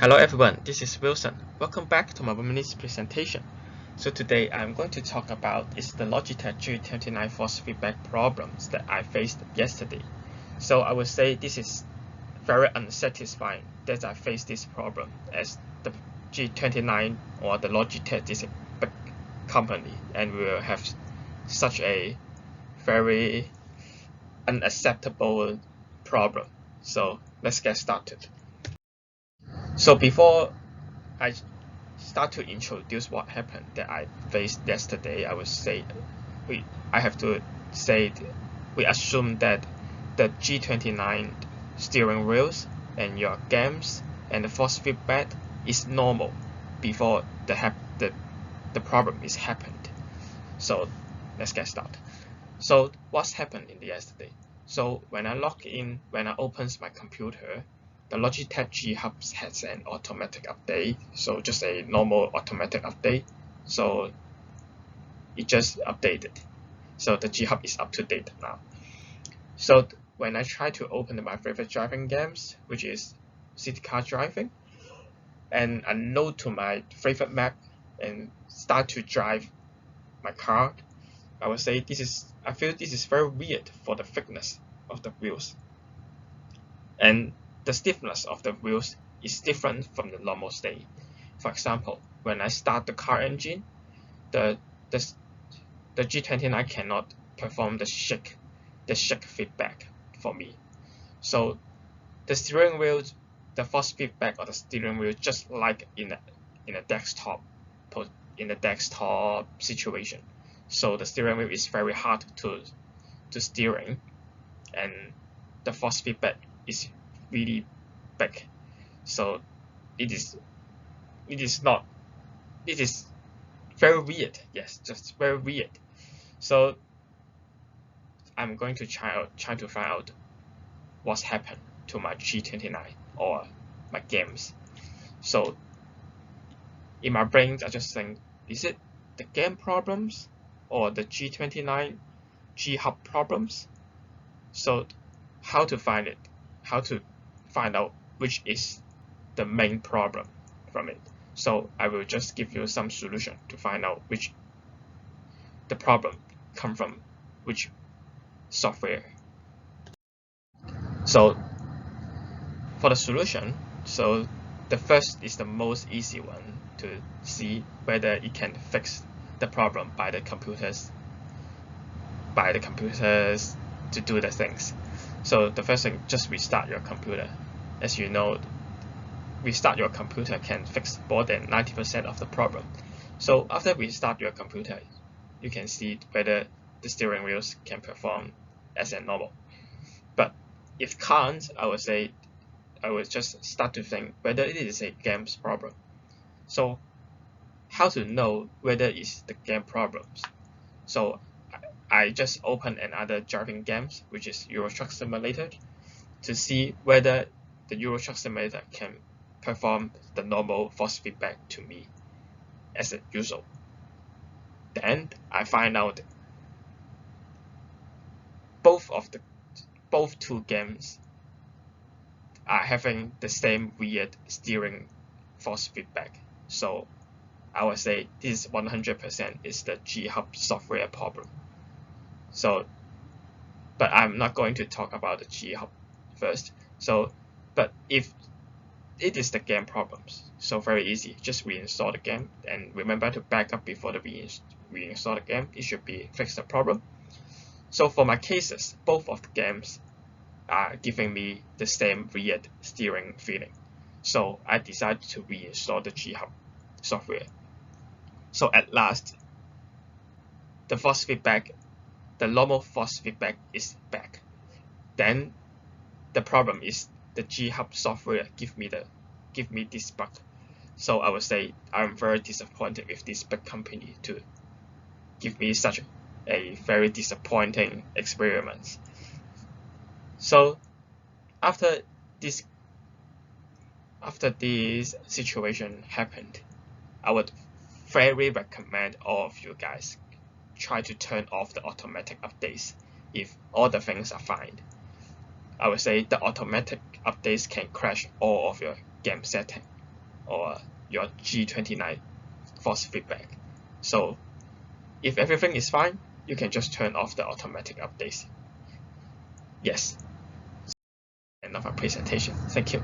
Hello everyone, this is Wilson. Welcome back to my 1 minute presentation. So today I'm going to talk about is the Logitech G29 force feedback problems that I faced yesterday. So I would say this is very unsatisfying that I faced this problem, as the G29 or the Logitech is a big company and will have such a very unacceptable problem. So let's get started. So before I start to introduce what happened that I faced yesterday, I would say I have to say we assume that the G29 steering wheels and your games and the force feedback is normal before the problem is happened. So let's get started. So what's happened in the yesterday? So when I opens my computer, the Logitech G Hub has an automatic update, so just a normal automatic update. So it just updated. So the G Hub is up to date now. So when I try to open my favorite driving games, which is city car driving, and I load to my favorite map and start to drive my car, I would say I feel this is very weird for the thickness of the wheels. And the stiffness of the wheels is different from the normal state. For example, when I start the car engine, the G29 cannot perform the shake feedback for me. So the steering wheel, the force feedback of the steering wheel, just like in a desktop situation. So the steering wheel is very hard to steering, and the force feedback is really big. So it is very weird. Yes, just very weird. So I'm going to try to find out what's happened to my G29 or my games. So in my brain, I just think, is it the game problems or the G29 G Hub problems? So how to find it? How to find out which is the main problem from it? So I will just give you some solution to find out which the problem come from which software. So for the solution, so the first is the most easy one to see whether it can fix the problem by the computers to do the things. So the first thing, just restart your computer. As you know, restart your computer can fix more than 90% of the problem. So after restart your computer, you can see whether the steering wheels can perform as normal. But if can't, I would just start to think whether it is a game's problem. So how to know whether it's the game problems? So I just open another driving games, which is Euro Truck Simulator, to see whether the Euro Truck Simulator can perform the normal force feedback to me as usual. Then I find out both two games are having the same weird steering force feedback. So I would say this 100% is the G Hub software problem. So, but I'm not going to talk about the G Hub first. So, but if it is the game problems, so very easy, just reinstall the game and remember to back up before the reinstall the game. It should be fix the problem. So for my cases, both of the games are giving me the same weird steering feeling. So I decided to reinstall the G Hub software. So at last, the normal force feedback is back. Then the problem is the G Hub software give me this bug. So I would say I'm very disappointed with this big company to give me such a very disappointing experiment. So after this situation happened, I would very recommend all of you guys try to turn off the automatic updates if all the things are fine. I would say the automatic updates can crash all of your game setting. or your G29 force feedback. So if everything is fine, you can just turn off the automatic updates. Yes. End of our presentation. Thank you.